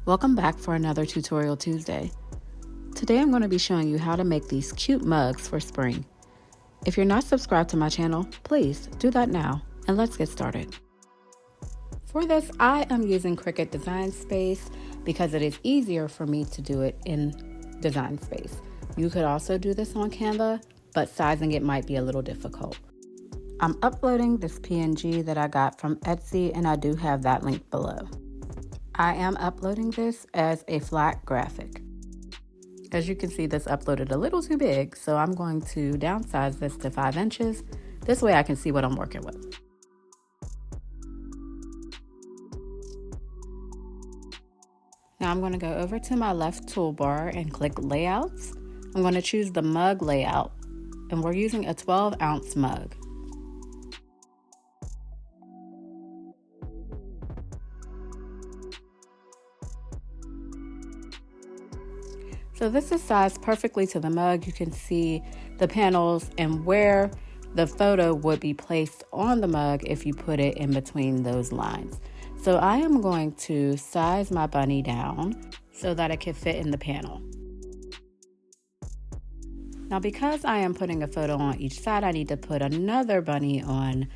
Welcome back for another Tutorial Tuesday. Today I'm going to be showing you how to make these cute mugs for spring. If you're not subscribed to my channel, please do that now, and let's get started. For this, I am using Cricut Design Space because it is easier for me to do it in Design Space. You could also do this on Canva, but sizing it might be a little difficult. I'm uploading this PNG that I got from Etsy, and I do have that link below. I am uploading this as a flat graphic. As you can see, this uploaded a little too big, so I'm going to downsize this to 5 inches. This way I can see what I'm working with. Now I'm going to go over to my left toolbar and click Layouts. I'm going to choose the mug layout, and we're using a 12-ounce mug. So this is sized perfectly to the mug. You can see the panels and where the photo would be placed on the mug if you put it in between those lines. So I am going to size my bunny down so that it can fit in the panel. Now because I am putting a photo on each side, I need to put another bunny on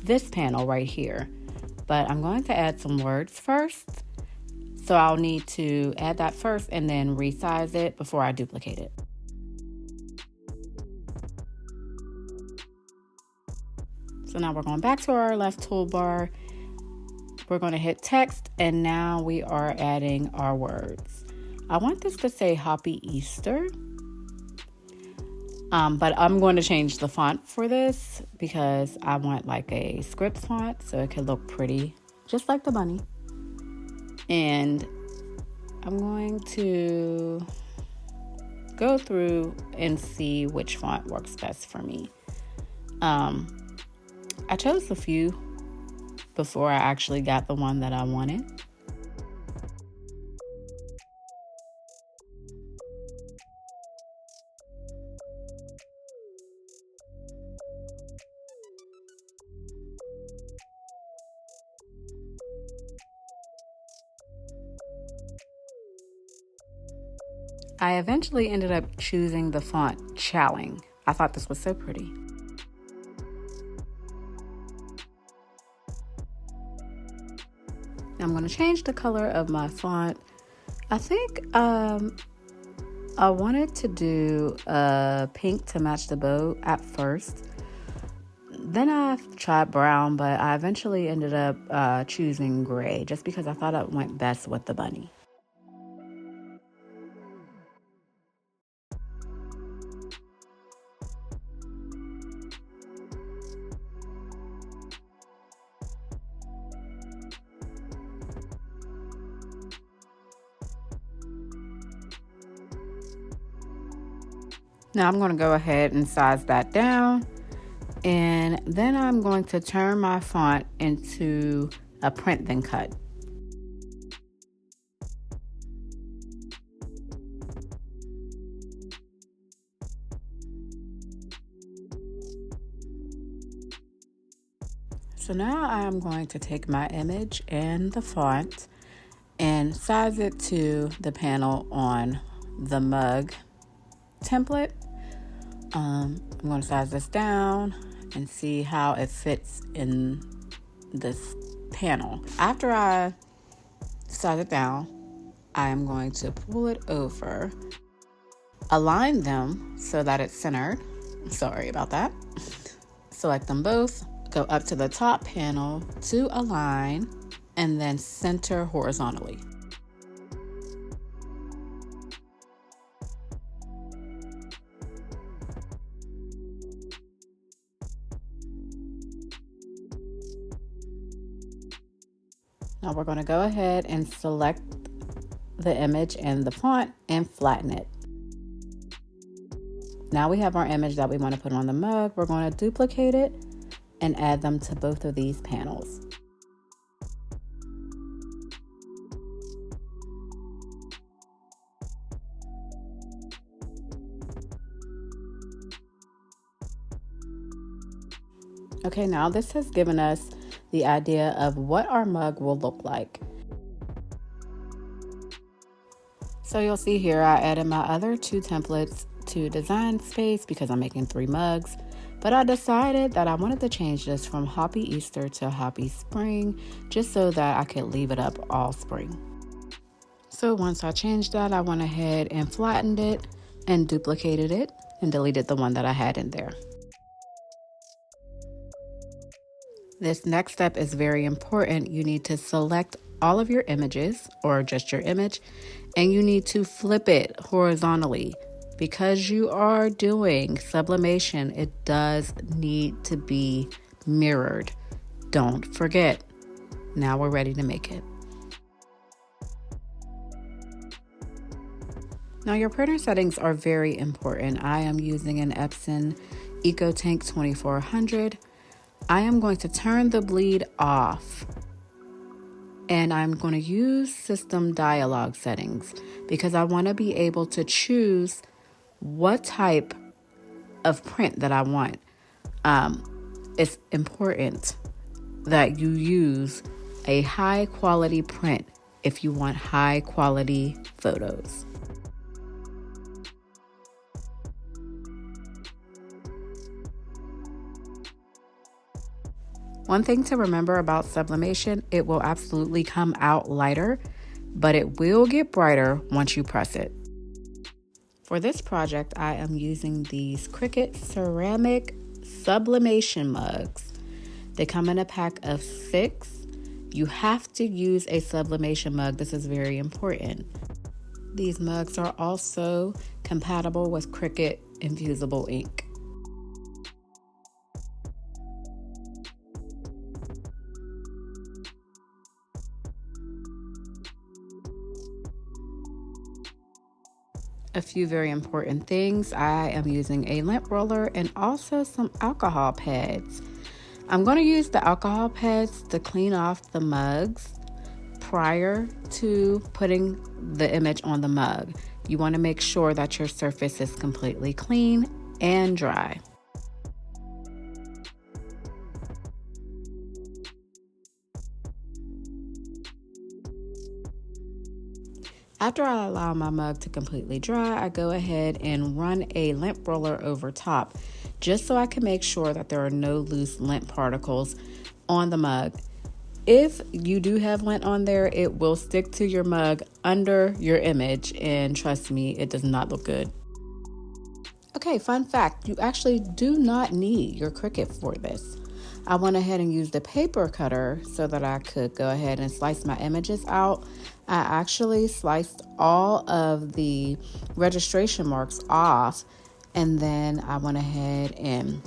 this panel right here. But I'm going to add some words first. So I'll need to add that first and then resize it before I duplicate it. So now we're going back to our left toolbar. We're going to hit text, and now we are adding our words. I want this to say Happy Easter, but I'm going to change the font for this because I want like a script font so it can look pretty, just like the bunny. And I'm going to go through and see which font works best for me. I chose a few before I actually got the one that I wanted. I eventually ended up choosing the font Chowing. I thought this was so pretty. I'm going to change the color of my font. I think I wanted to do pink to match the bow at first. Then I tried brown, but I eventually ended up choosing gray just because I thought it went best with the bunny. Now I'm going to go ahead and size that down, and then I'm going to turn my font into a print then cut. So now I'm going to take my image and the font and size it to the panel on the mug template. I'm going to size this down and see how it fits in this panel. After I size it down, I am going to pull it over, align them so that it's centered. Sorry about that. Select them both, go up to the top panel to align, and then center horizontally. Now we're going to go ahead and select the image and the font and flatten it. Now we have our image that we want to put on the mug. We're going to duplicate it and add them to both of these panels. Okay, now this has given us the idea of what our mug will look like. So you'll see here I added my other 2 templates to Design Space because I'm making 3 mugs, but I decided that I wanted to change this from Happy Easter to Happy Spring just so that I could leave it up all spring. So once I changed that, I went ahead and flattened it and duplicated it and deleted the one that I had in there. This next step is very important. You need to select all of your images or just your image, and you need to flip it horizontally. Because you are doing sublimation, it does need to be mirrored. Don't forget. Now we're ready to make it. Now your printer settings are very important. I am using an Epson EcoTank 2400. I am going to turn the bleed off, and I'm going to use system dialog settings because I want to be able to choose what type of print that I want. It's important that you use a high quality print if you want high quality photos. One thing to remember about sublimation, it will absolutely come out lighter, but it will get brighter once you press it. For this project, I am using these Cricut ceramic sublimation mugs. They come in a pack of 6. You have to use a sublimation mug. This is very important. These mugs are also compatible with Cricut infusible ink. A few very important things. I am using a lint roller and also some alcohol pads. I'm going to use the alcohol pads to clean off the mugs prior to putting the image on the mug. You want to make sure that your surface is completely clean and dry. After I allow my mug to completely dry, I go ahead and run a lint roller over top just so I can make sure that there are no loose lint particles on the mug. If you do have lint on there, it will stick to your mug under your image, and trust me, it does not look good. Okay, fun fact, you actually do not need your Cricut for this. I went ahead and used a paper cutter so that I could go ahead and slice my images out. I actually sliced all of the registration marks off, and then I went ahead and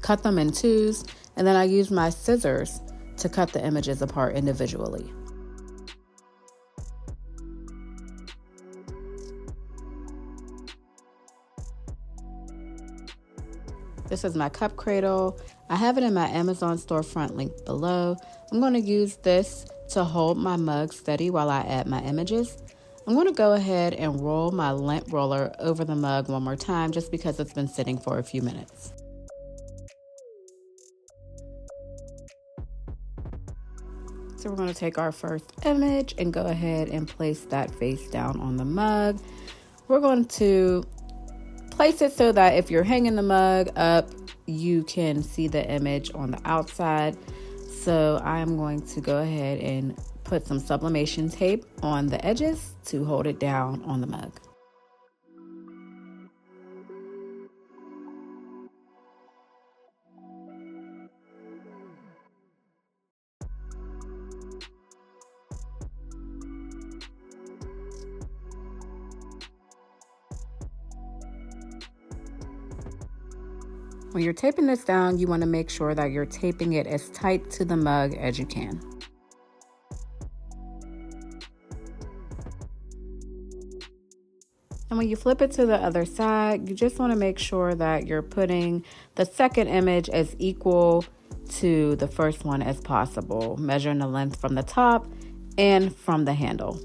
cut them in 2s, and then I used my scissors to cut the images apart individually. This is my cup cradle. I have it in my Amazon storefront link below. I'm going to use this to hold my mug steady while I add my images. I'm going to go ahead and roll my lint roller over the mug one more time just because it's been sitting for a few minutes. So we're going to take our first image and go ahead and place that face down on the mug. We're going to place it so that if you're hanging the mug up, you can see the image on the outside. So I'm going to go ahead and put some sublimation tape on the edges to hold it down on the mug. When you're taping this down, you want to make sure that you're taping it as tight to the mug as you can. And when you flip it to the other side, you just want to make sure that you're putting the second image as equal to the first one as possible, measuring the length from the top and from the handle.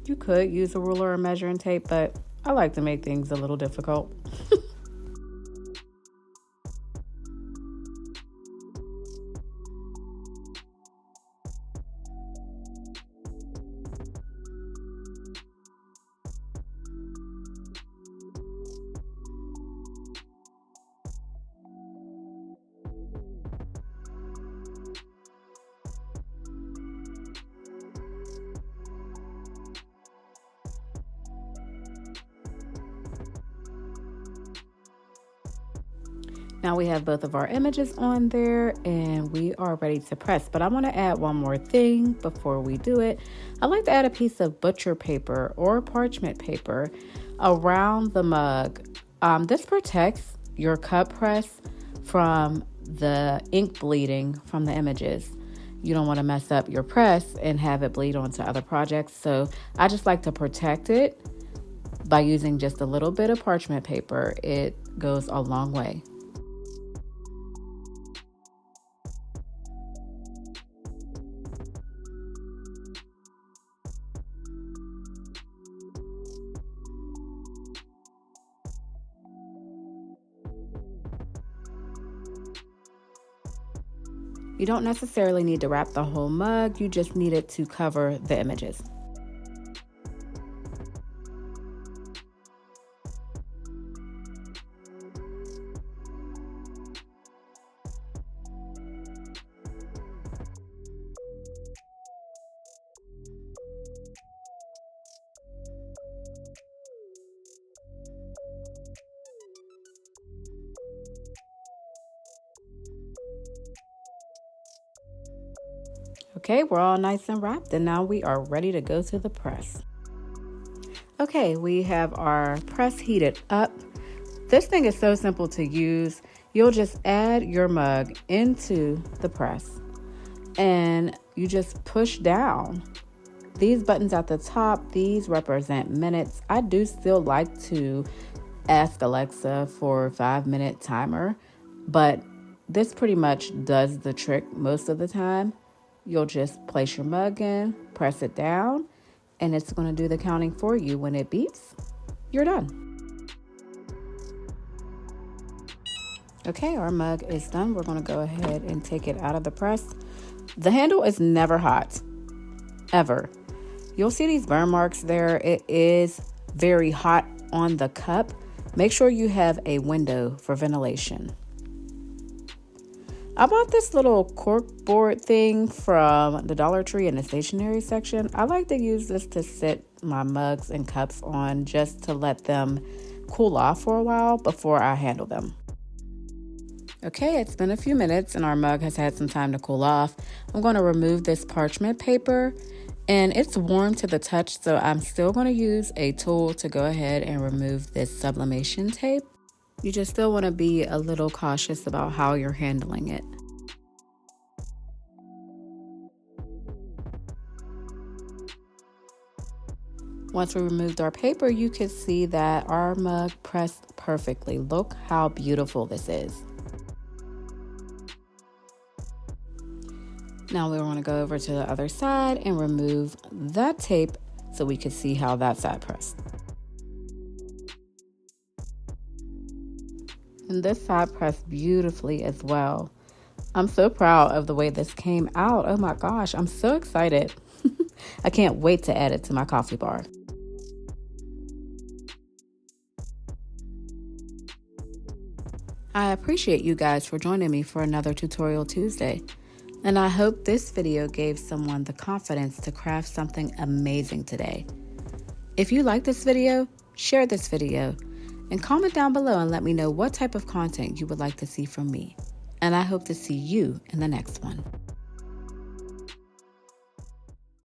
You could use a ruler or measuring tape, but I like to make things a little difficult. Now we have both of our images on there and we are ready to press, but I want to add one more thing before we do it. I like to add a piece of butcher paper or parchment paper around the mug. This protects your cut press from the ink bleeding from the images. You don't want to mess up your press and have it bleed onto other projects. So I just like to protect it by using just a little bit of parchment paper. It goes a long way. You don't necessarily need to wrap the whole mug, you just need it to cover the images. Okay, we're all nice and wrapped, and now we are ready to go to the press. Okay, we have our press heated up. This thing is so simple to use. You'll just add your mug into the press and you just push down. These buttons at the top, these represent minutes. I do still like to ask Alexa for a 5-minute timer, but this pretty much does the trick most of the time. You'll just place your mug in, press it down, and it's going to do the counting for you. When it beeps, you're done. Okay, our mug is done. We're going to go ahead and take it out of the press. The handle is never hot, ever. You'll see these burn marks there. It is very hot on the cup. Make sure you have a window for ventilation. I bought this little cork board thing from the Dollar Tree in the stationery section. I like to use this to sit my mugs and cups on just to let them cool off for a while before I handle them. Okay, it's been a few minutes and our mug has had some time to cool off. I'm going to remove this parchment paper and it's warm to the touch, so I'm still going to use a tool to go ahead and remove this sublimation tape. You just still want to be a little cautious about how you're handling it. Once we removed our paper, you can see that our mug pressed perfectly. Look how beautiful this is. Now we want to go over to the other side and remove that tape so we can see how that side pressed. And this side pressed beautifully as well. I'm so proud of the way this came out. Oh my gosh, I'm so excited. I can't wait to add it to my coffee bar. I appreciate you guys for joining me for another Tutorial Tuesday. And I hope this video gave someone the confidence to craft something amazing today. If you like this video, share this video. And comment down below and let me know what type of content you would like to see from me. And I hope to see you in the next one.